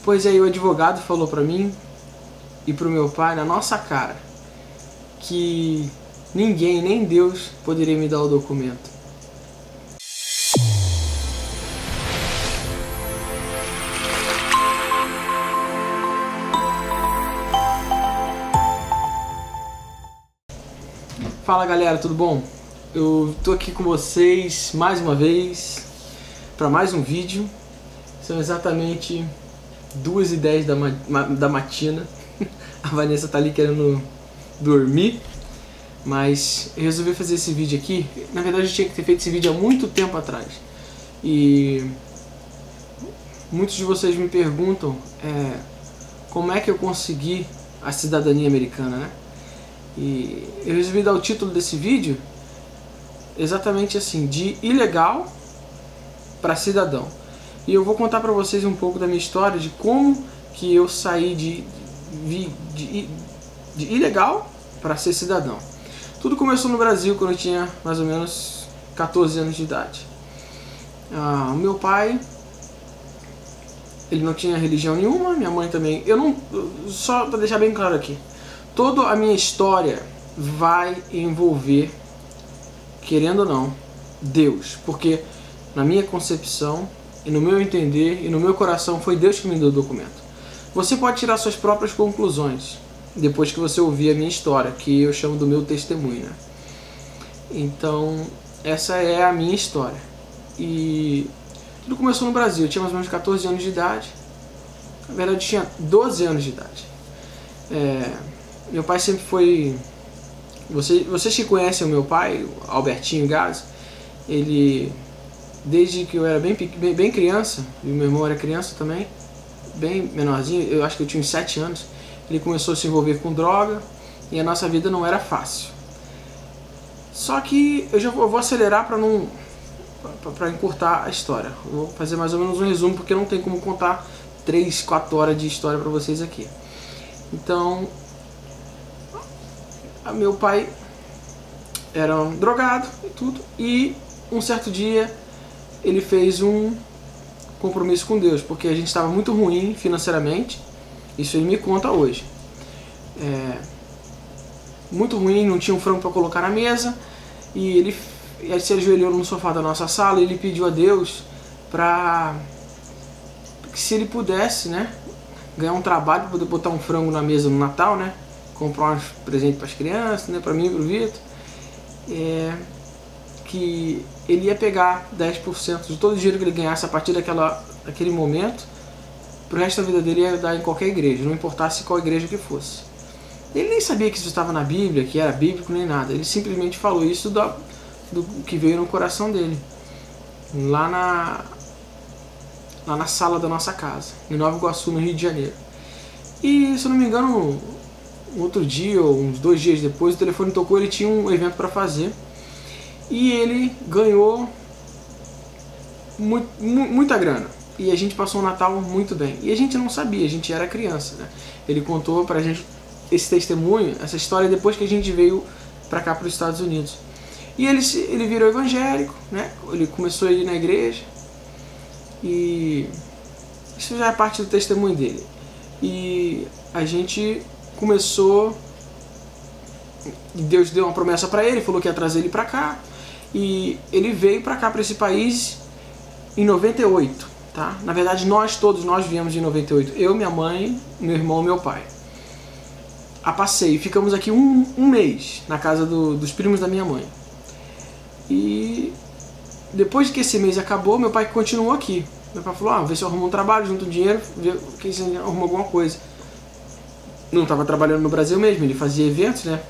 Pois aí o advogado falou pra mim e pro meu pai, na nossa cara, que ninguém, nem Deus, poderia me dar o documento. Fala galera, tudo bom? Eu tô aqui com vocês mais uma vez para mais um vídeo. São exatamente 2h10 da matina. A Vanessa tá ali querendo dormir, mas eu resolvi fazer esse vídeo aqui. Na verdade eu tinha que ter feito esse vídeo há muito tempo atrás. E muitos de vocês me perguntam como é que eu consegui a cidadania americana, né? E eu resolvi dar o título desse vídeo exatamente assim, de ilegal para cidadão. E eu vou contar para vocês um pouco da minha história, de como que eu saí de ilegal para ser cidadão. Tudo começou no Brasil quando eu tinha mais ou menos 14 anos de idade. O meu pai, ele não tinha religião nenhuma, minha mãe também. Só para deixar bem claro aqui, toda a minha história vai envolver, querendo ou não, Deus. Porque na minha concepção, e no meu entender, e no meu coração, foi Deus que me deu o documento. Você pode tirar suas próprias conclusões, depois que você ouvir a minha história, que eu chamo do meu testemunho, né? Então, essa é a minha história. E tudo começou no Brasil. Eu tinha mais ou menos 14 anos de idade. Na verdade, eu tinha 12 anos de idade. Meu pai sempre foi... Vocês que conhecem o meu pai, Albertinho Gás, ele, desde que eu era bem criança, e meu irmão era criança também, bem menorzinho, eu acho que eu tinha uns 7 anos, ele começou a se envolver com droga e a nossa vida não era fácil. Só que eu vou acelerar para encurtar a história. Eu vou fazer mais ou menos um resumo, porque não tem como contar 3, 4 horas de história para vocês aqui. Então, meu pai era um drogado e tudo, e um certo dia ele fez um compromisso com Deus, porque a gente estava muito ruim financeiramente. Isso ele me conta hoje. Muito ruim, não tinha um frango para colocar na mesa, e ele se ajoelhou no sofá da nossa sala e ele pediu a Deus para que, se ele pudesse, né, ganhar um trabalho para poder botar um frango na mesa no Natal, né, comprar uns presentes para as crianças, né, para mim e para o Vitor, que ele ia pegar 10% de todo o dinheiro que ele ganhasse a partir daquele momento, pro resto da vida dele ia dar em qualquer igreja, não importasse qual igreja que fosse. Ele nem sabia que isso estava na Bíblia, que era bíblico nem nada. Ele simplesmente falou isso do que veio no coração dele, lá na sala da nossa casa, em Nova Iguaçu, no Rio de Janeiro. E, se eu não me engano, outro dia ou uns 2 dias depois, o telefone tocou, ele tinha um evento para fazer e ele ganhou muita grana. E a gente passou o Natal muito bem. E a gente não sabia, a gente era criança, né? Ele contou pra gente esse testemunho, essa história, depois que a gente veio pra cá, para os Estados Unidos. E ele virou evangélico, né? Ele começou a ir na igreja. E isso já é parte do testemunho dele. E a gente começou... Deus deu uma promessa pra ele, falou que ia trazer ele pra cá. E ele veio pra cá, pra esse país, em 98. Tá? Na verdade, nós viemos em 98. Eu, minha mãe, meu irmão e meu pai. A passeio. Ficamos aqui um mês na casa dos primos da minha mãe. E depois que esse mês acabou, meu pai continuou aqui. Meu pai falou, vê se eu arrumo um trabalho, junto um dinheiro, vê se arruma alguma coisa. Não estava trabalhando no Brasil mesmo, ele fazia eventos, né?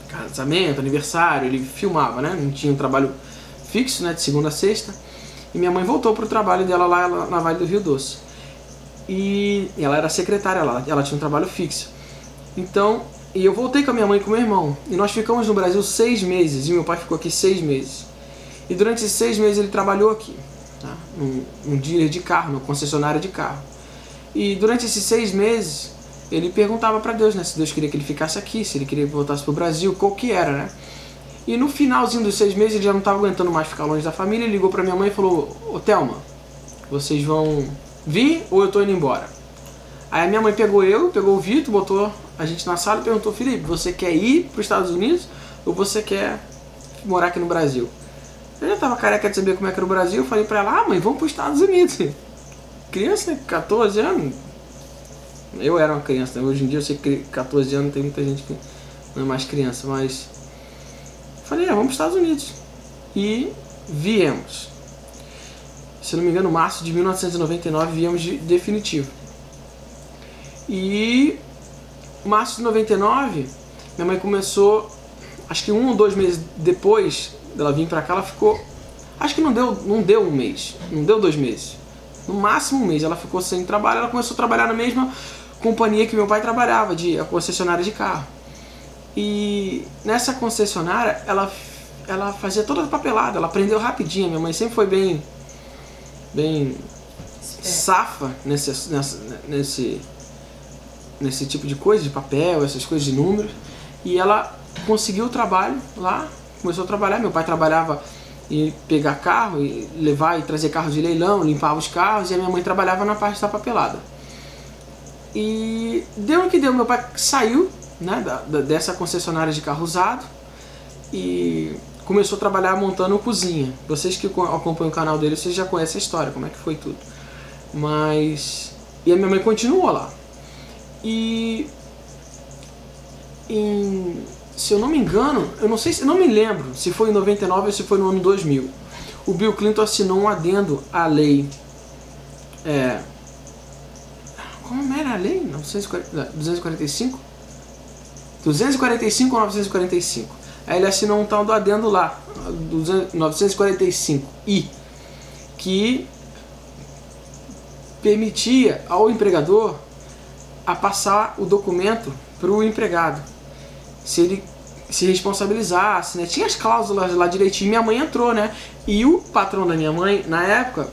Casamento, aniversário, ele filmava, né? Não tinha um trabalho fixo, né? De segunda a sexta. E minha mãe voltou para o trabalho dela lá na Vale do Rio Doce. E ela era secretária lá, ela tinha um trabalho fixo. Então, e eu voltei com a minha mãe e com o meu irmão. E nós ficamos no Brasil 6 meses, e meu pai ficou aqui 6 meses. E durante esses 6 meses ele trabalhou aqui, tá? Num dealer de carro, numa concessionária de carro. E durante esses 6 meses, ele perguntava para Deus, né? Se Deus queria que ele ficasse aqui, se ele queria que voltasse para o Brasil, qual que era, né? E no finalzinho dos 6 meses ele já não estava aguentando mais ficar longe da família. Ele ligou para minha mãe e falou, ô Thelma, vocês vão vir ou eu estou indo embora? Aí a minha mãe pegou o Vitor, botou a gente na sala e perguntou: Felipe, você quer ir para os Estados Unidos ou você quer morar aqui no Brasil? Eu já tava careca de saber como é que era o Brasil, eu falei pra ela: ah, mãe, vamos para os Estados Unidos. Criança, né? 14 anos. Eu era uma criança, né? Hoje em dia eu sei que 14 anos tem muita gente que não é mais criança, mas falei: vamos para os Estados Unidos. E viemos. Se não me engano, março de 1999 viemos de definitivo. E março de 99, minha mãe começou, acho que 1 ou 2 meses depois dela vir pra cá, ela ficou, acho que não deu um mês, não deu 2 meses, no máximo um mês, ela ficou sem trabalho. Ela começou a trabalhar na mesma companhia que meu pai trabalhava, a concessionária de carro. E nessa concessionária, ela fazia toda a papelada, ela aprendeu rapidinho. Minha mãe sempre foi bem safa nesse tipo de coisa, de papel, essas coisas de números. E ela conseguiu o trabalho lá, começou a trabalhar. Meu pai trabalhava em pegar carro, e levar e trazer carros de leilão, limpava os carros, e a minha mãe trabalhava na parte da papelada. E deu o que deu, meu pai saiu, né, dessa concessionária de carro usado e começou a trabalhar montando cozinha. Vocês que acompanham o canal dele, vocês já conhecem a história, como é que foi tudo. E a minha mãe continuou lá. E se eu não me engano, eu não me lembro se foi em 99 ou se foi no ano 2000, o Bill Clinton assinou um adendo à lei, como era a lei? 245 ou 945. Aí ele assinou um tal do adendo lá, 945I, que permitia ao empregador a passar o documento para o empregado, se ele se responsabilizasse, né? Tinha as cláusulas lá direitinho. Minha mãe entrou, né? E o patrão da minha mãe, na época,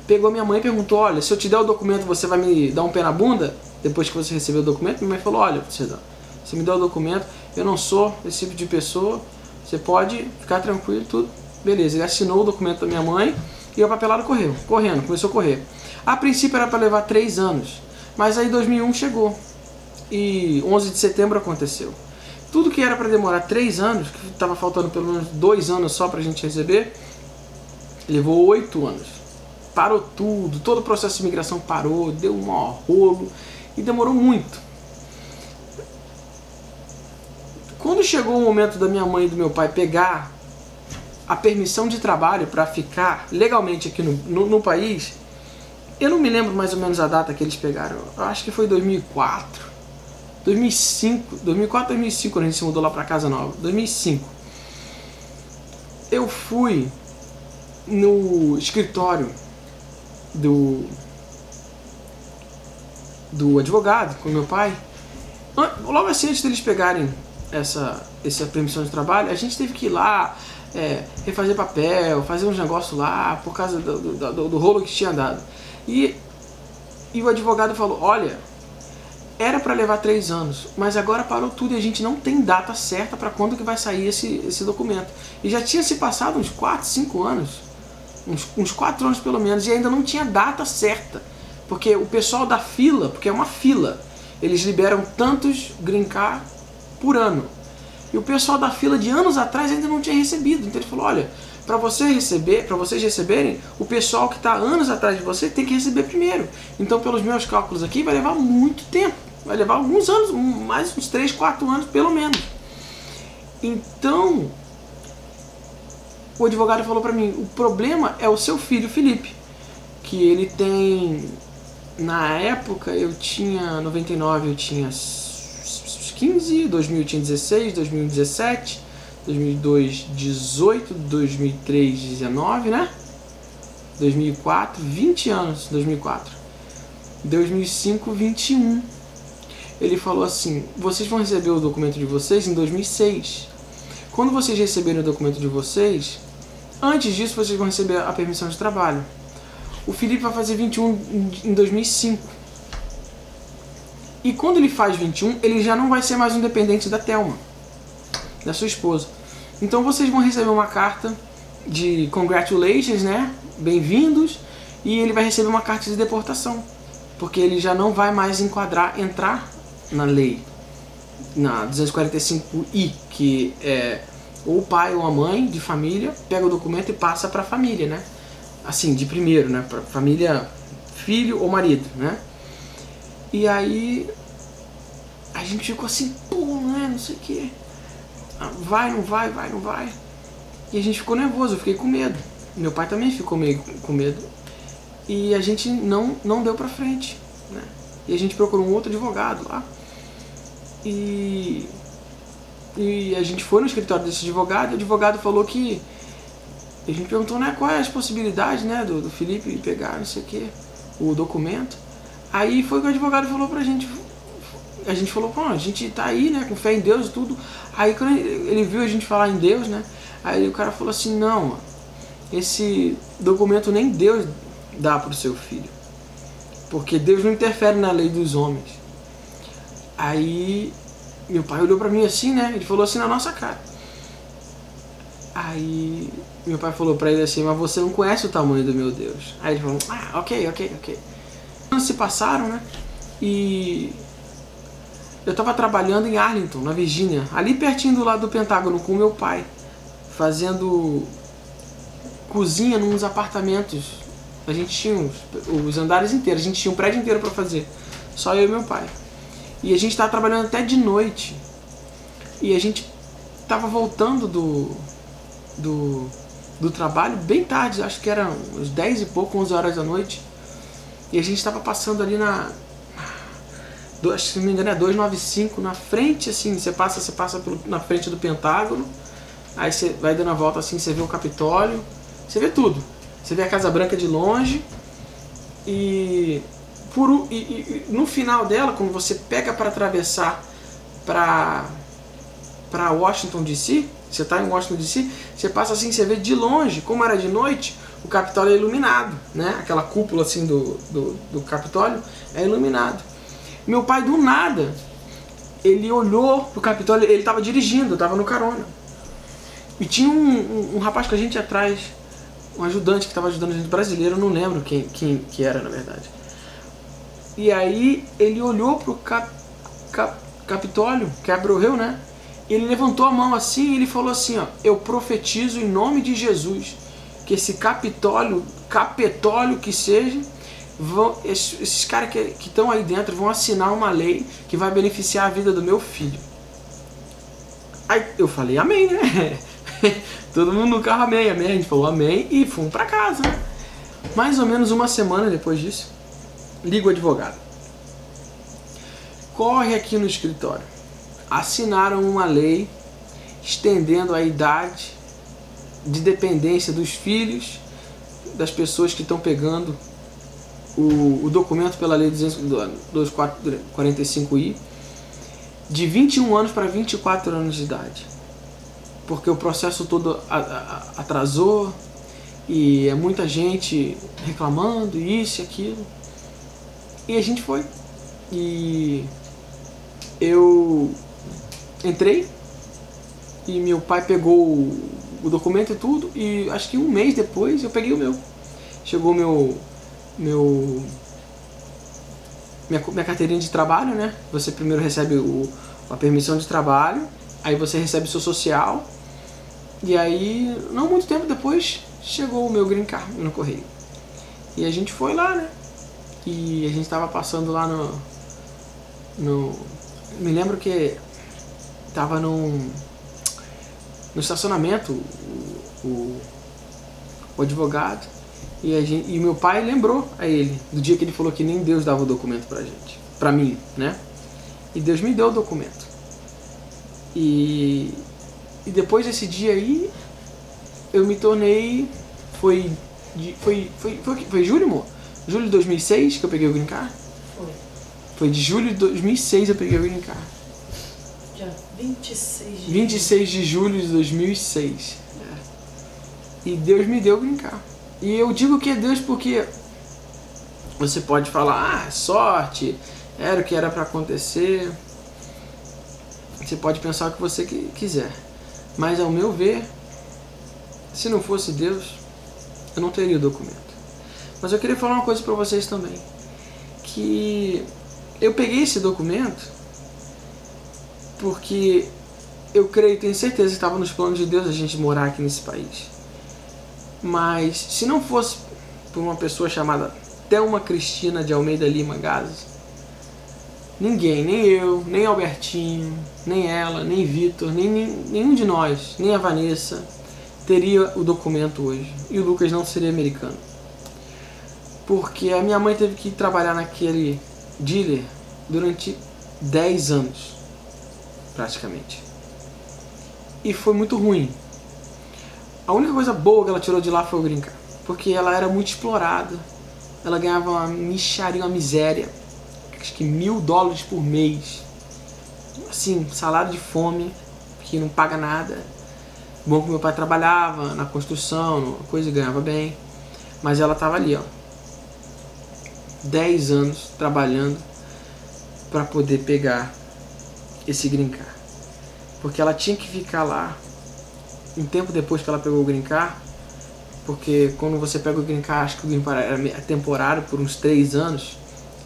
pegou minha mãe e perguntou: olha, se eu te der o documento, você vai me dar um pé na bunda? Depois que você receber o documento? Minha mãe falou: olha, você me deu o documento, eu não sou esse tipo de pessoa, você pode ficar tranquilo, tudo. Beleza, ele assinou o documento da minha mãe e o papelado começou a correr. A princípio era para levar 3 anos, mas aí 2001 chegou e 11 de setembro aconteceu. Tudo que era para demorar 3 anos, que estava faltando pelo menos 2 anos só para a gente receber, levou 8 anos. Parou tudo, todo o processo de imigração parou, deu um maior rolo e demorou muito. Quando chegou o momento da minha mãe e do meu pai pegar a permissão de trabalho para ficar legalmente aqui no país, eu não me lembro mais ou menos a data que eles pegaram. Eu acho que foi 2004, 2005, quando a gente se mudou lá para casa nova. 2005. Eu fui no escritório do advogado com meu pai. Logo assim, antes deles pegarem essa permissão de trabalho, a gente teve que ir lá, refazer papel, fazer uns negócios lá, por causa do rolo que tinha dado. E o advogado falou: olha, era para levar 3 anos, mas agora parou tudo e a gente não tem data certa para quando que vai sair esse documento. E já tinha se passado uns 4, 5 anos, uns 4 anos pelo menos, e ainda não tinha data certa. Porque o pessoal da fila, porque é uma fila, eles liberam tantos green card por ano. E o pessoal da fila de anos atrás ainda não tinha recebido. Então ele falou: olha, para vocês receberem, o pessoal que está anos atrás de você tem que receber primeiro. Então, pelos meus cálculos aqui, vai levar muito tempo. Vai levar alguns anos, mais uns 3, 4 anos pelo menos. Então, o advogado falou para mim: o problema é o seu filho, Felipe, que ele tem... Na época, eu tinha 99, eu tinha 15, 2000 eu tinha 16, 2017, 2002, 18, 2003, 19, né? 2004, 20 anos, 2004. 2005, 21. Ele falou assim: vocês vão receber o documento de vocês em 2006. Quando vocês receberem o documento de vocês, antes disso vocês vão receber a permissão de trabalho. O Felipe vai fazer 21 em 2005. E quando ele faz 21, ele já não vai ser mais um dependente da Thelma, da sua esposa. Então vocês vão receber uma carta de congratulations, né? Bem-vindos. E ele vai receber uma carta de deportação. porque ele já não vai mais entrar na lei, na 245I, que é ou o pai ou a mãe de família pega o documento e passa para a família, né? Assim, de primeiro, né? Para família, filho ou marido, né? E aí a gente ficou assim, pô, né? Não sei o que. Vai, não vai, vai, não vai. E a gente ficou nervoso, eu fiquei com medo. Meu pai também ficou meio com medo. E a gente não deu pra frente, né? E a gente procurou um outro advogado lá. E a gente foi no escritório desse advogado, e o advogado falou que... A gente perguntou, né, qual é as possibilidades, né, do Felipe pegar, não sei o que, o documento. Aí foi que o advogado falou pra gente... A gente falou, pô, a gente tá aí, né, com fé em Deus e tudo. Aí quando ele viu a gente falar em Deus, né, aí o cara falou assim, não, esse documento nem Deus dá pro seu filho. Porque Deus não interfere na lei dos homens. Aí meu pai olhou pra mim assim, né, ele falou assim na nossa cara. Aí meu pai falou pra ele assim, mas você não conhece o tamanho do meu Deus. Aí ele falou, ok. Anos se passaram, né, e... Eu estava trabalhando em Arlington, na Virgínia, ali pertinho do lado do Pentágono, com meu pai, fazendo cozinha nos apartamentos. A gente tinha os andares inteiros, a gente tinha um prédio inteiro para fazer, só eu e meu pai. E a gente estava trabalhando até de noite. E a gente estava voltando do trabalho bem tarde, acho que era uns 10 e pouco, 11 horas da noite. E a gente estava passando ali se não me engano é 295, na frente, assim, você passa na frente do Pentágono, aí você vai dando a volta assim, você vê o Capitólio, você vê tudo. Você vê a Casa Branca de longe, e no final dela, quando você pega para atravessar para Washington DC, você está em Washington DC, você passa assim, você vê de longe, como era de noite, o Capitólio é iluminado, né? Aquela cúpula assim do Capitólio é iluminado. Meu pai, do nada, ele olhou pro Capitólio, ele estava dirigindo, eu estava no carona. E tinha um rapaz com a gente atrás, um ajudante que estava ajudando a gente, brasileiro, eu não lembro quem que era, na verdade. E aí ele olhou pro Capitólio, Capitol Hill, né? Ele levantou a mão assim e ele falou assim, ó, eu profetizo em nome de Jesus que esse Capitólio que seja, esses caras que estão aí dentro vão assinar uma lei que vai beneficiar a vida do meu filho. Aí eu falei, amém, né? Todo mundo no carro, amém. A gente falou amém e fomos pra casa, né? Mais ou menos uma semana depois disso, liga o advogado. Corre aqui no escritório. Assinaram uma lei estendendo a idade de dependência dos filhos das pessoas que estão pegando o documento pela lei 245I de 21 anos para 24 anos de idade. Porque o processo todo atrasou e é muita gente reclamando, isso e aquilo. E a gente foi. E eu entrei e meu pai pegou o documento e tudo, e acho que um mês depois eu peguei o meu. Chegou minha carteirinha de trabalho, né? Você primeiro recebe a permissão de trabalho, aí você recebe o seu social, e aí, não muito tempo depois, chegou o meu green card no correio. E a gente foi lá, né? E a gente tava passando lá me lembro que tava no estacionamento o advogado, e meu pai lembrou a ele do dia que ele falou que nem Deus dava o documento pra mim, né? E Deus me deu o documento. E depois desse dia aí, eu me tornei, foi julho, amor? Julho de 2006 que eu peguei o green card? Foi de julho de 2006 eu peguei o green card. Dia 26 de julho de 2006. É. E Deus me deu o green card. E eu digo que é Deus porque você pode falar, sorte, era o que era para acontecer. Você pode pensar o que você quiser. Mas ao meu ver, se não fosse Deus, eu não teria o documento. Mas eu queria falar uma coisa para vocês também. que eu peguei esse documento porque eu creio, tenho certeza que estava nos planos de Deus a gente morar aqui nesse país. Mas se não fosse por uma pessoa chamada Thelma Cristina de Almeida Lima Gazzi, ninguém, nem eu, nem Albertinho, nem ela, nem Vitor, nenhum de nós, nem a Vanessa, teria o documento hoje. E o Lucas não seria americano. Porque a minha mãe teve que trabalhar naquele dealer durante 10 anos, praticamente. E foi muito ruim. A única coisa boa que ela tirou de lá foi o green card. Porque ela era muito explorada. Ela ganhava uma mixaria, uma miséria. Acho que $1.000 por mês. Assim, salário de fome, que não paga nada. Bom que meu pai trabalhava na construção, coisa, e ganhava bem. Mas ela estava ali, ó. 10 anos trabalhando para poder pegar esse green card. Porque ela tinha que ficar lá um tempo depois que ela pegou o green card. Porque quando você pega o green card, acho que o green card era temporário por uns 3 anos.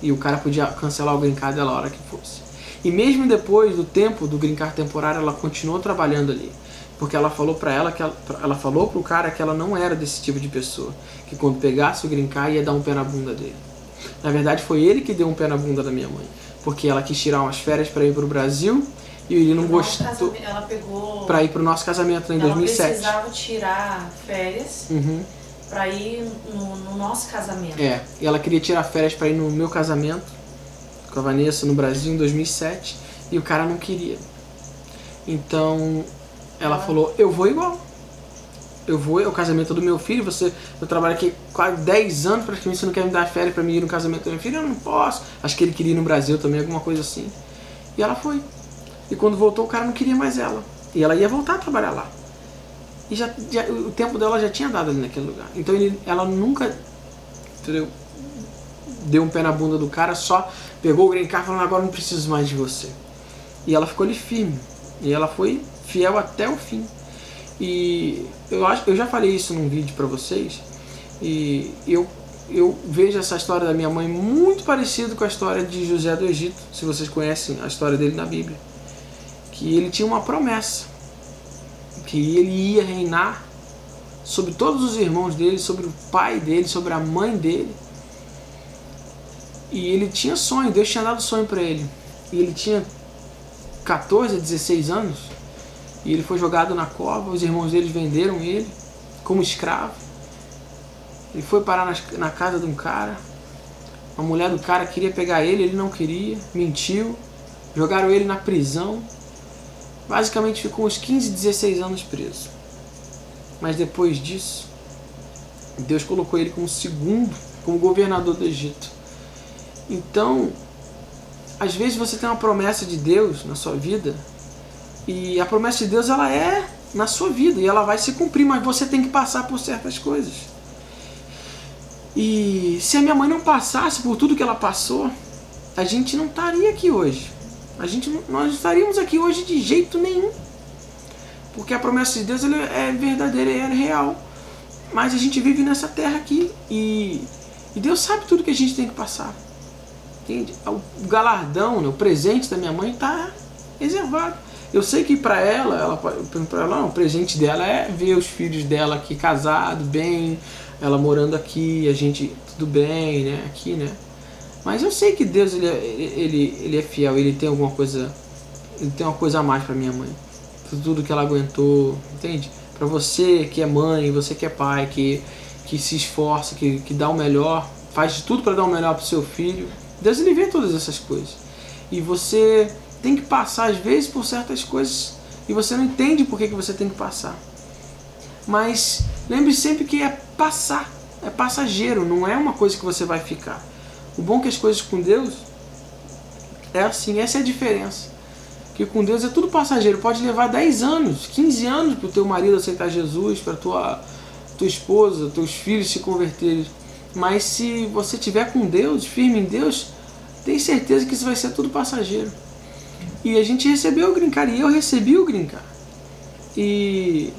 E o cara podia cancelar o green card dela a hora que fosse. E mesmo depois do tempo do green card temporário, ela continuou trabalhando ali. Porque ela falou pra ela que ela falou pro cara que ela não era desse tipo de pessoa. Que quando pegasse o green card ia dar um pé na bunda dele. Na verdade foi ele que deu um pé na bunda da minha mãe. Porque ela quis tirar umas férias para ir pro Brasil. E ele não gostou. Ela pegou para ir pro nosso casamento em 2007. Ela precisava tirar férias para ir no nosso casamento. É, e ela queria tirar férias para ir no meu casamento com a Vanessa no Brasil em 2007 e o cara não queria. Então ela falou: eu vou igual. Eu vou, é o casamento do meu filho, eu trabalho aqui quase 10 anos, praticamente você não quer me dar férias para mim ir no casamento do meu filho? Eu não posso. Acho que ele queria ir no Brasil também, alguma coisa assim. E ela foi. E quando voltou, o cara não queria mais ela. E ela ia voltar a trabalhar lá. E o tempo dela já tinha dado ali naquele lugar. Então ela nunca, entendeu, deu um pé na bunda do cara, só pegou o green card falando: agora não preciso mais de você. E ela ficou ali firme. E ela foi fiel até o fim. E eu já falei isso num vídeo pra vocês. E eu vejo essa história da minha mãe muito parecida com a história de José do Egito. Se vocês conhecem a história dele na Bíblia. Que ele tinha uma promessa, que ele ia reinar sobre todos os irmãos dele, sobre o pai dele, sobre a mãe dele. E ele tinha sonho, Deus tinha dado sonho para ele. E ele tinha 14 a 16 anos, e ele foi jogado na cova, os irmãos dele venderam ele como escravo. Ele foi parar na casa de um cara, a mulher do cara queria pegar ele não queria, mentiu, jogaram ele na prisão. Basicamente ficou uns 15, 16 anos preso. Mas depois disso, Deus colocou ele como governador do Egito. Então, às vezes você tem uma promessa de Deus na sua vida, e a promessa de Deus ela é na sua vida, e ela vai se cumprir, mas você tem que passar por certas coisas. E se a minha mãe não passasse por tudo que ela passou, a gente não estaria aqui hoje. Nós estaríamos aqui hoje de jeito nenhum. Porque a promessa de Deus ela é verdadeira e é real. Mas a gente vive nessa terra aqui. E Deus sabe tudo que a gente tem que passar. Entende? O galardão, né, o presente da minha mãe está reservado. Eu sei que para ela, o presente dela é ver os filhos dela aqui casados, bem, ela morando aqui, a gente tudo bem, né, aqui, né. Mas eu sei que Deus ele é fiel, ele tem alguma coisa, ele tem uma coisa a mais para minha mãe. Tudo que ela aguentou, entende? Para você que é mãe, você que é pai, que se esforça, que dá o melhor, faz de tudo para dar o melhor para o seu filho. Deus ele vê todas essas coisas. E você tem que passar às vezes por certas coisas e você não entende por que você tem que passar. Mas lembre sempre que é passar, é passageiro, não é uma coisa que você vai ficar. O bom é que as coisas com Deus é assim, essa é a diferença. Que com Deus é tudo passageiro, pode levar 10 anos, 15 anos para o teu marido aceitar Jesus, para tua esposa, teus filhos se converterem. Mas se você estiver com Deus, firme em Deus, tem certeza que isso vai ser tudo passageiro. E a gente recebeu o green card, e eu recebi o green card. E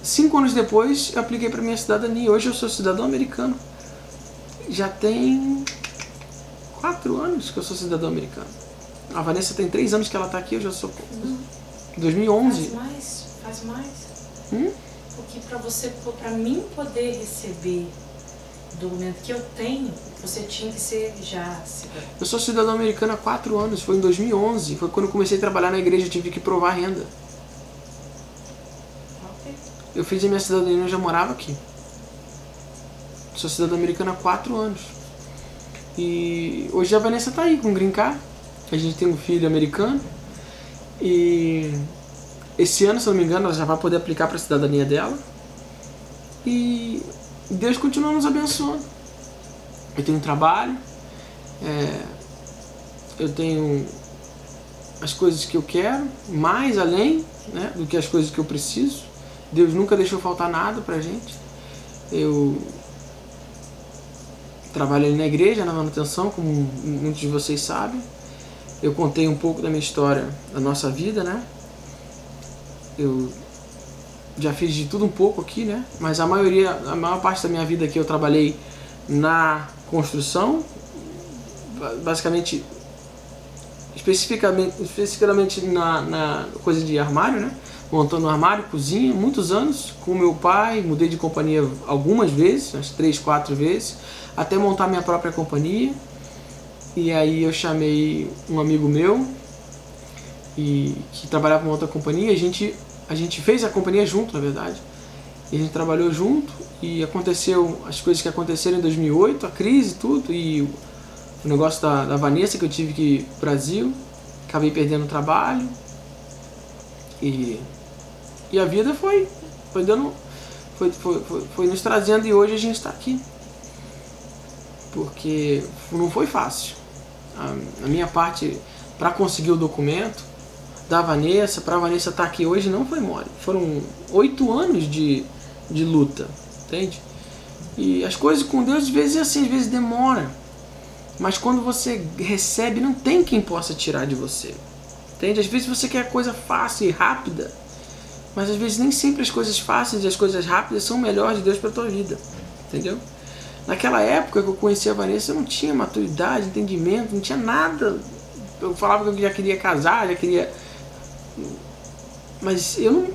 5 anos depois eu apliquei para minha cidadania. Hoje eu sou cidadão americano. Já tem 4 anos que eu sou cidadão americano. A Vanessa tem 3 anos que ela está aqui, eu já sou... 2011. Faz mais. Porque para mim poder receber o documento que eu tenho, você tinha que ser já cidadão. Eu sou cidadão americano há 4 anos, foi em 2011. Foi quando eu comecei a trabalhar na igreja, eu tive que provar renda. Ok. Eu fiz a minha cidadania, eu já morava aqui. Sou cidadão americano há 4 anos. E hoje a Vanessa está aí com o Green Card. A gente tem um filho americano. E esse ano, se eu não me engano, ela já vai poder aplicar para a cidadania dela. E Deus continua nos abençoando. Eu tenho um trabalho. Eu tenho as coisas que eu quero, mais além, né, do que as coisas que eu preciso. Deus nunca deixou faltar nada pra gente. Eu trabalho ali na igreja, na manutenção, como muitos de vocês sabem. Eu contei um pouco da minha história, da nossa vida, né? Eu já fiz de tudo um pouco aqui, né? Mas a maior parte da minha vida aqui eu trabalhei na construção, basicamente, especificamente na coisa de armário, né? Montando armário, cozinha, muitos anos, com meu pai, mudei de companhia algumas vezes, umas 3, 4 vezes, até montar minha própria companhia. E aí eu chamei um amigo meu, que trabalhava em outra companhia, a gente fez a companhia junto, na verdade. E a gente trabalhou junto e aconteceu as coisas que aconteceram em 2008, a crise e tudo, e o negócio da Vanessa, que eu tive que ir pro Brasil, acabei perdendo o trabalho. E a vida foi nos trazendo, e hoje a gente está aqui. Porque não foi fácil. A minha parte para conseguir o documento da Vanessa, para a Vanessa estar aqui hoje, não foi mole. Foram 8 anos de luta, entende? E as coisas com Deus às vezes é assim, às vezes demora. Mas quando você recebe, não tem quem possa tirar de você. Entende? Às vezes você quer coisa fácil e rápida, mas às vezes nem sempre as coisas fáceis e as coisas rápidas são melhores de Deus para a tua vida. Entendeu? Naquela época que eu conheci a Vanessa, eu não tinha maturidade, entendimento, não tinha nada. Eu falava que eu já queria casar, já queria... Mas eu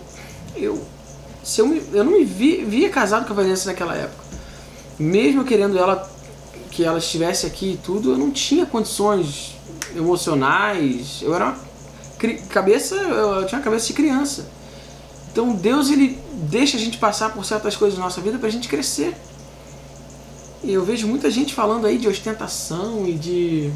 não me via casado com a Vanessa naquela época. Mesmo querendo que ela estivesse aqui e tudo, eu não tinha condições emocionais. Eu tinha uma cabeça de criança. Então Deus, ele deixa a gente passar por certas coisas na nossa vida para a gente crescer. E eu vejo muita gente falando aí de ostentação e de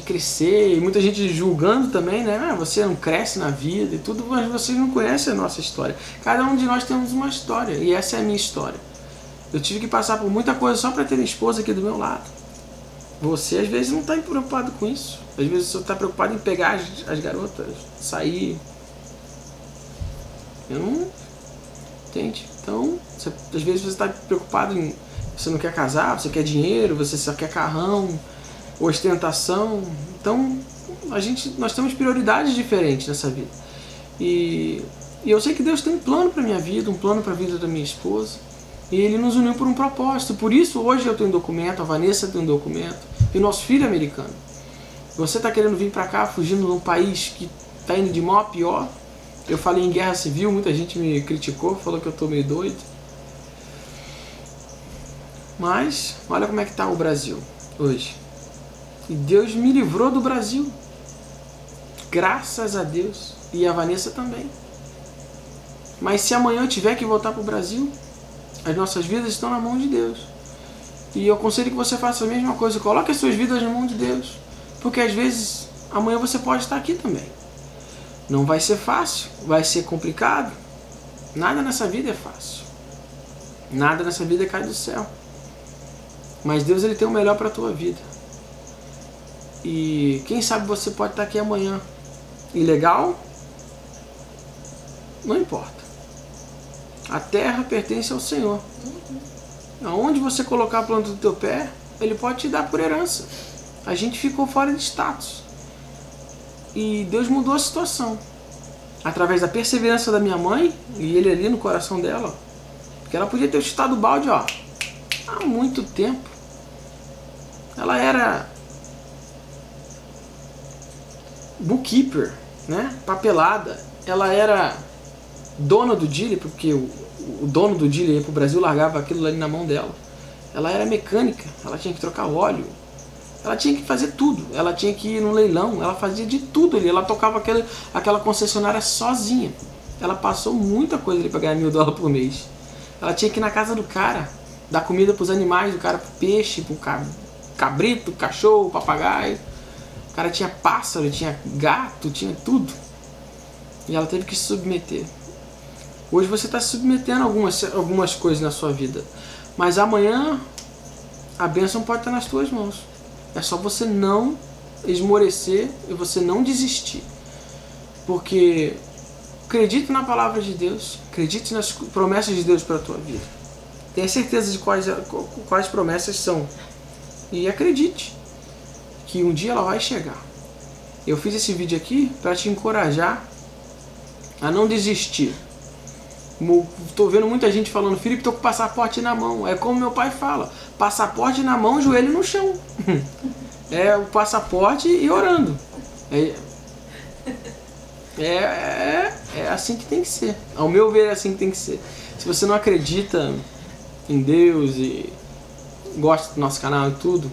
crescer, e muita gente julgando também, né? Você não cresce na vida e tudo, mas vocês não conhecem a nossa história. Cada um de nós temos uma história, e essa é a minha história. Eu tive que passar por muita coisa só para ter minha esposa aqui do meu lado. Você às vezes não está preocupado com isso. Às vezes você está preocupado em pegar as garotas, sair. Eu não... Entende? Então, às vezes você está preocupado em... Você não quer casar, você quer dinheiro, você só quer carrão, ostentação. Então, nós temos prioridades diferentes nessa vida. E eu sei que Deus tem um plano para minha vida, um plano para a vida da minha esposa. E Ele nos uniu por um propósito. Por isso, hoje eu tenho um documento, a Vanessa tem um documento, e o nosso filho é americano. Você está querendo vir para cá, fugindo de um país que está indo de mal a pior. Eu falei em guerra civil, muita gente me criticou, falou que eu estou meio doido. Mas, olha como é que está o Brasil hoje. E Deus me livrou do Brasil. Graças a Deus. E a Vanessa também. Mas se amanhã eu tiver que voltar para o Brasil, as nossas vidas estão na mão de Deus. E eu aconselho que você faça a mesma coisa. Coloque as suas vidas na mão de Deus. Porque às vezes, amanhã você pode estar aqui também. Não vai ser fácil. Vai ser complicado. Nada nessa vida é fácil. Nada nessa vida cai do céu. Mas Deus, ele tem o melhor para a tua vida. E quem sabe você pode estar aqui amanhã. Ilegal? Não importa. A terra pertence ao Senhor. Aonde você colocar a planta do teu pé, Ele pode te dar por herança. A gente ficou fora de status. E Deus mudou a situação. Através da perseverança da minha mãe, e Ele ali no coração dela. Porque ela podia ter chutado o balde, há muito tempo. ela era bookkeeper, né? Papelada. Ela era dona do dealer, porque o dono do dealer ia pro Brasil, largava aquilo ali na mão dela. Ela era mecânica, ela tinha que trocar óleo, ela tinha que fazer tudo, ela tinha que ir no leilão, ela fazia de tudo ali, ela tocava aquela concessionária sozinha. Ela passou muita coisa ali para ganhar $1000 por mês. Ela tinha que ir na casa do cara, dar comida para os animais, do cara pro peixe, pro cabrito, cachorro, papagaio. O cara tinha pássaro, tinha gato, tinha tudo. E ela teve que se submeter. Hoje você está se submetendo a algumas coisas na sua vida. Mas amanhã a bênção pode estar nas tuas mãos. É só você não esmorecer e você não desistir. Porque acredite na palavra de Deus, acredite nas promessas de Deus para a tua vida. Tenha certeza de quais promessas são. E acredite que um dia ela vai chegar. Eu fiz esse vídeo aqui para te encorajar a não desistir. Estou vendo muita gente falando, Felipe, estou com o passaporte na mão. É como meu pai fala, passaporte na mão, joelho no chão. É o passaporte e orando. É assim que tem que ser. Ao meu ver, é assim que tem que ser. Se você não acredita em Deus e gosta do nosso canal e tudo,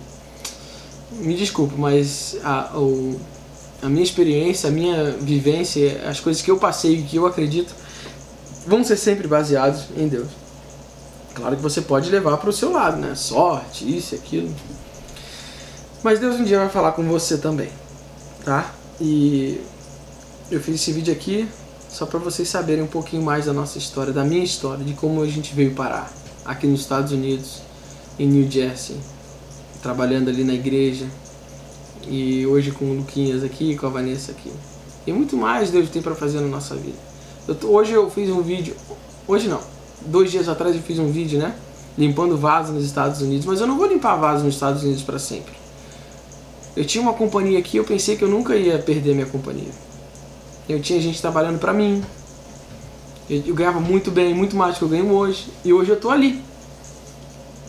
me desculpe, mas a minha experiência, a minha vivência, as coisas que eu passei e que eu acredito vão ser sempre baseados em Deus. Claro que você pode levar para o seu lado, né? Sorte, isso e aquilo. Mas Deus um dia vai falar com você também, tá? E eu fiz esse vídeo aqui só para vocês saberem um pouquinho mais da nossa história, da minha história, de como a gente veio parar aqui nos Estados Unidos, em New Jersey, trabalhando ali na igreja, e hoje com o Luquinhas aqui, com a Vanessa aqui. E muito mais Deus tem para fazer na nossa vida. Hoje eu fiz um vídeo, hoje não, 2 dias atrás eu fiz um vídeo, né, limpando vaso nos Estados Unidos, mas eu não vou limpar vaso nos Estados Unidos para sempre. Eu tinha uma companhia aqui, eu pensei que eu nunca ia perder minha companhia. Eu tinha gente trabalhando para mim, eu ganhava muito bem, muito mais do que eu ganho hoje, e hoje eu tô ali.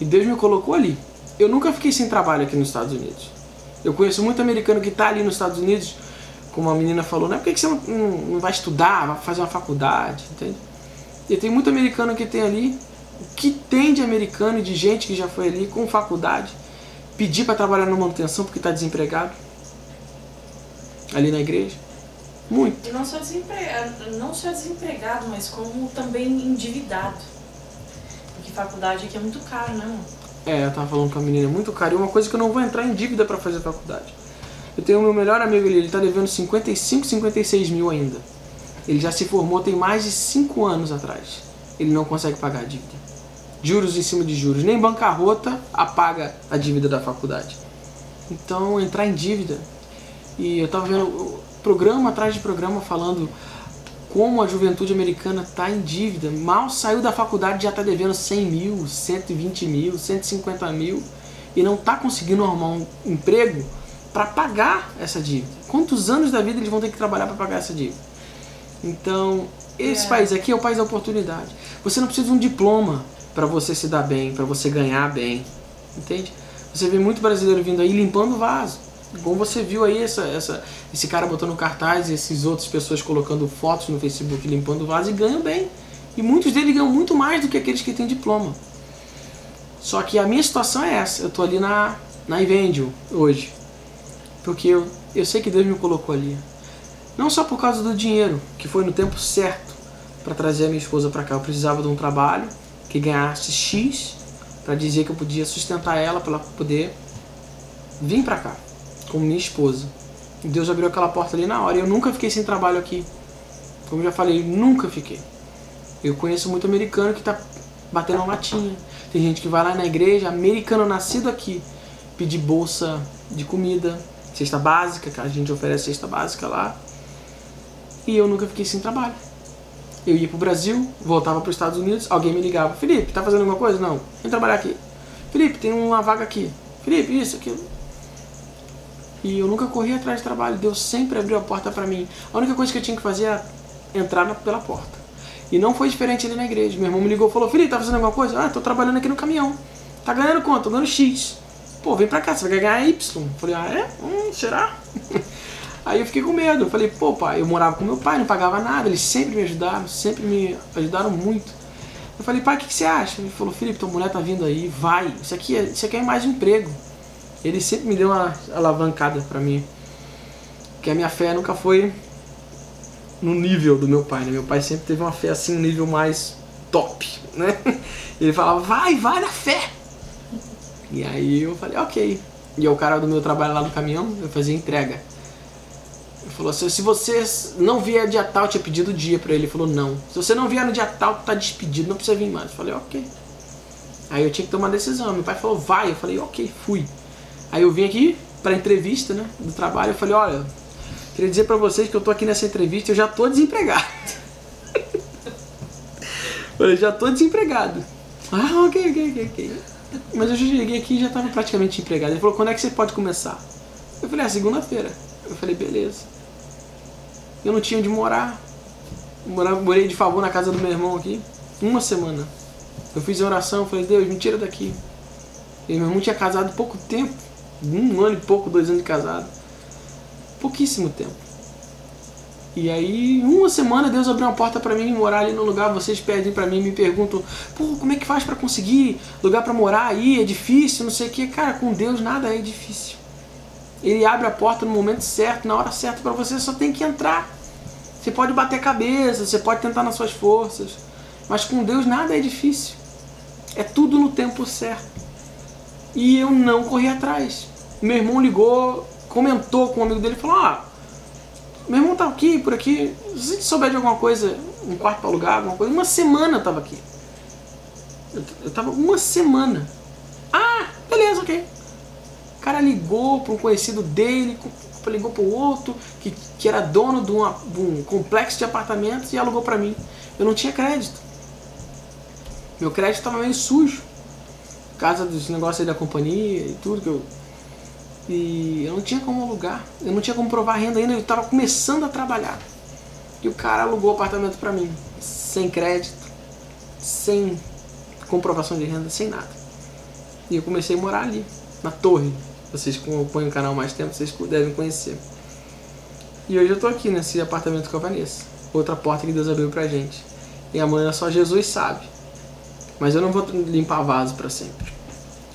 E Deus me colocou ali. Eu nunca fiquei sem trabalho aqui nos Estados Unidos. Eu conheço muito americano que está ali nos Estados Unidos, como a menina falou, né? Por que você não vai estudar, vai fazer uma faculdade, entende? E tem muito americano que tem ali, o que tem de americano e de gente que já foi ali com faculdade, pedir para trabalhar na manutenção porque está desempregado, ali na igreja, muito. E não só desempregado, mas como também endividado, porque faculdade aqui é muito caro, né? Eu tava falando com a menina, é muito caro, e uma coisa que eu não vou entrar em dívida para fazer faculdade. Eu tenho o meu melhor amigo ali, ele está devendo 55, 56 mil ainda. Ele já se formou tem mais de 5 anos atrás. Ele não consegue pagar a dívida. Juros em cima de juros. Nem bancarrota apaga a dívida da faculdade. Então, entrar em dívida. E eu estava vendo programa atrás de programa falando como a juventude americana está em dívida. Mal saiu da faculdade, já está devendo 100 mil, 120 mil, 150 mil. E não está conseguindo arrumar um emprego para pagar essa dívida. Quantos anos da vida eles vão ter que trabalhar para pagar essa dívida? Então, esse país aqui é o país da oportunidade. Você não precisa de um diploma para você se dar bem, para você ganhar bem, entende? Você vê muito brasileiro vindo aí limpando vaso. Como você viu aí esse cara botando cartaz e essas outras pessoas colocando fotos no Facebook limpando vaso e ganham bem. E muitos deles ganham muito mais do que aqueles que têm diploma. Só que a minha situação é essa. Eu estou ali na Evangel hoje. Porque eu sei que Deus me colocou ali. Não só por causa do dinheiro, que foi no tempo certo para trazer a minha esposa para cá. Eu precisava de um trabalho que ganhasse X para dizer que eu podia sustentar ela para ela poder vir para cá como minha esposa. E Deus abriu aquela porta ali na hora. E eu nunca fiquei sem trabalho aqui. Como eu já falei, nunca fiquei. Eu conheço muito americano que está batendo uma latinha. Tem gente que vai lá na igreja, americano nascido aqui, pedir bolsa de comida, cesta básica, que a gente oferece cesta básica lá. E eu nunca fiquei sem trabalho. Eu ia pro Brasil, voltava para os Estados Unidos, alguém me ligava. Felipe, tá fazendo alguma coisa? Não. Vem trabalhar aqui. Felipe, tem uma vaga aqui. Felipe, isso, aquilo. E eu nunca corri atrás de trabalho. Deus sempre abriu a porta para mim. A única coisa que eu tinha que fazer era entrar pela porta. E não foi diferente ali na igreja. Meu irmão me ligou e falou, Felipe, tá fazendo alguma coisa? Ah, tô trabalhando aqui no caminhão. Tá ganhando quanto? Tô ganhando X. pô, vem pra cá, você vai ganhar Y. Eu falei, ah, é? Será? Aí eu fiquei com medo. Eu falei, pô, pai, eu morava com meu pai, não pagava nada, eles sempre me ajudaram muito. Eu falei, pai, o que você acha? Ele falou, Felipe, tua mulher tá vindo aí, vai, isso aqui é mais um emprego. Ele sempre me deu uma alavancada pra mim. Porque a minha fé nunca foi no nível do meu pai, né? Meu pai sempre teve uma fé assim, um nível mais top, né? Ele falava, vai na fé. E aí eu falei, ok. E o cara do meu trabalho lá no caminhão, eu fazia entrega. Ele falou assim, se você não vier dia tal, eu tinha pedido o dia pra ele. Ele falou, não. Se você não vier no dia tal, tu tá despedido, não precisa vir mais. Eu falei, ok. Aí eu tinha que tomar uma decisão. Meu pai falou, vai. Eu falei, ok, fui. Aí eu vim aqui pra entrevista, né, do trabalho. Eu falei, olha, queria dizer pra vocês que eu tô aqui nessa entrevista e eu já tô desempregado. Eu já tô desempregado. Ah, ok. Mas eu já cheguei aqui e já tava praticamente empregado. Ele falou, quando é que você pode começar? Eu falei, segunda-feira. Eu falei, beleza. Eu não tinha onde morar. Morei de favor na casa do meu irmão aqui. 1 semana. Eu fiz a oração, falei, Deus, me tira daqui. E meu irmão tinha casado pouco tempo. 1 ano e pouco, 2 anos de casado. Pouquíssimo tempo. E aí, 1 semana, Deus abriu uma porta pra mim morar ali no lugar. Vocês pedem pra mim, me perguntam, pô, como é que faz pra conseguir lugar pra morar aí? É difícil, não sei o que. Cara, com Deus nada é difícil. Ele abre a porta no momento certo, na hora certa pra você, só tem que entrar. Você pode bater a cabeça, você pode tentar nas suas forças, mas com Deus nada é difícil. É tudo no tempo certo. E eu não corri atrás. Meu irmão ligou, comentou com um amigo dele e falou, meu irmão tá aqui, por aqui, se você souber de alguma coisa, um quarto pra alugar, alguma coisa, 1 semana eu tava aqui. Eu tava 1 semana. Beleza, ok. O cara ligou para um conhecido dele, ligou para o outro, que era dono de um complexo de apartamentos e alugou para mim. Eu não tinha crédito. Meu crédito estava meio sujo. Por causa dos negócios aí da companhia e tudo. E eu não tinha como alugar. Eu não tinha como provar renda ainda. Eu estava começando a trabalhar. E o cara alugou o apartamento para mim. Sem crédito, sem comprovação de renda, sem nada. E eu comecei a morar ali, na torre. Vocês que acompanham o canal há mais tempo, vocês devem conhecer. E hoje eu tô aqui nesse apartamento com a Vanessa. Outra porta que Deus abriu pra gente. E amanhã só Jesus sabe. Mas eu não vou limpar vaso pra sempre.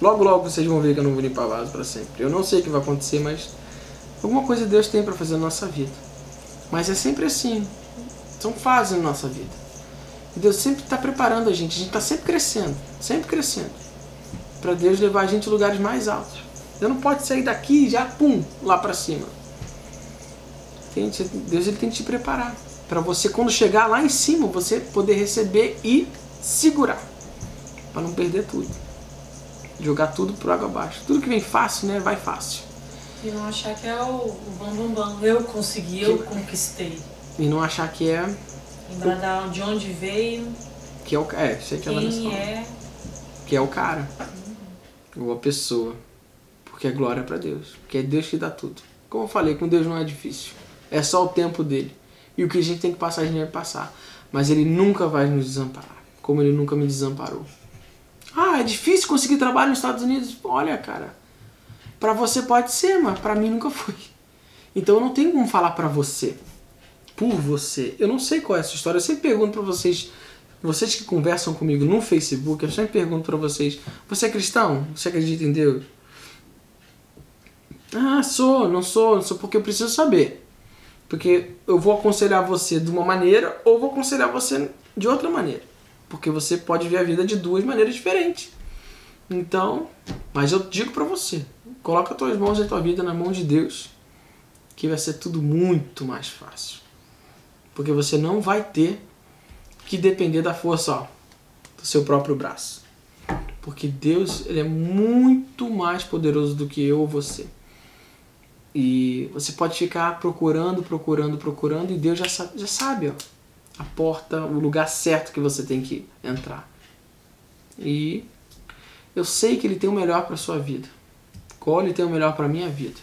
Logo vocês vão ver que eu não vou limpar vaso pra sempre. Eu não sei o que vai acontecer, mas alguma coisa Deus tem pra fazer na nossa vida. Mas é sempre assim. São fases na nossa vida. E Deus sempre está preparando a gente está sempre crescendo. Sempre crescendo. Pra Deus levar a gente a lugares mais altos. Você não pode sair daqui e já, pum, lá pra cima. Deus ele tem que te preparar. Pra você, quando chegar lá em cima, você poder receber e segurar. Pra não perder tudo. Jogar tudo por água abaixo. Tudo que vem fácil, né? Vai fácil. E não achar que é o bam. Eu consegui, eu conquistei. E não achar que é... Lembrar de onde veio. Que é o... sei que quem é. Que é o cara. Ou a pessoa. Porque é glória pra Deus. Porque é Deus que dá tudo. Como eu falei, com Deus não é difícil. É só o tempo dele. E o que a gente tem que passar, a gente vai passar. Mas ele nunca vai nos desamparar. Como ele nunca me desamparou. É difícil conseguir trabalho nos Estados Unidos. Olha, cara. Pra você pode ser, mas pra mim nunca foi. Então eu não tenho como falar pra você. Por você. Eu não sei qual é a sua história. Eu sempre pergunto pra vocês. Vocês que conversam comigo no Facebook, eu sempre pergunto pra vocês. Você é cristão? Você acredita em Deus? Não sou porque eu preciso saber. Porque eu vou aconselhar você de uma maneira ou vou aconselhar você de outra maneira. Porque você pode ver a vida de 2 maneiras diferentes. Então, mas eu digo pra você, coloca as tuas mãos e a tua vida na mão de Deus, que vai ser tudo muito mais fácil. Porque você não vai ter que depender da força do seu próprio braço. Porque Deus ele é muito mais poderoso do que eu ou você. E você pode ficar procurando e Deus já sabe a porta, o lugar certo que você tem que entrar. E eu sei que Ele tem o melhor para a sua vida. Qual Ele tem o melhor para a minha vida.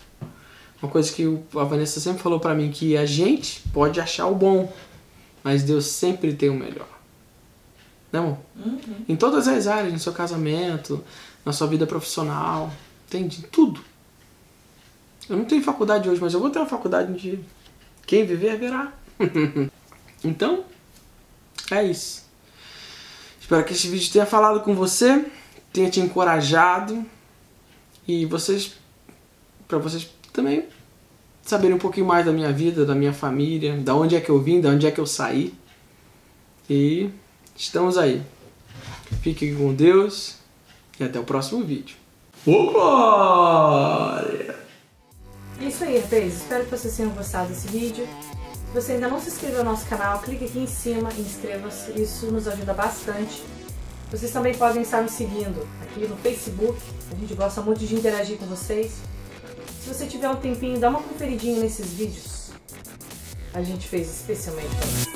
Uma coisa que a Vanessa sempre falou para mim, que a gente pode achar o bom, mas Deus sempre tem o melhor. Né, amor? Em todas as áreas, no seu casamento, na sua vida profissional. Entende? Tudo. Eu não tenho faculdade hoje, mas eu vou ter uma faculdade um dia. Quem viver, verá. Então, é isso. Espero que este vídeo tenha falado com você, tenha te encorajado e para vocês também saberem um pouquinho mais da minha vida, da minha família, da onde é que eu vim, da onde é que eu saí. E estamos aí. Fiquem com Deus e até o próximo vídeo. Ô, glória! É isso aí, rapaz. Espero que vocês tenham gostado desse vídeo. Se você ainda não se inscreveu no nosso canal, clique aqui em cima e inscreva-se. Isso nos ajuda bastante. Vocês também podem estar nos seguindo aqui no Facebook. A gente gosta muito de interagir com vocês. Se você tiver um tempinho, dá uma conferidinha nesses vídeos. A gente fez especialmente para você.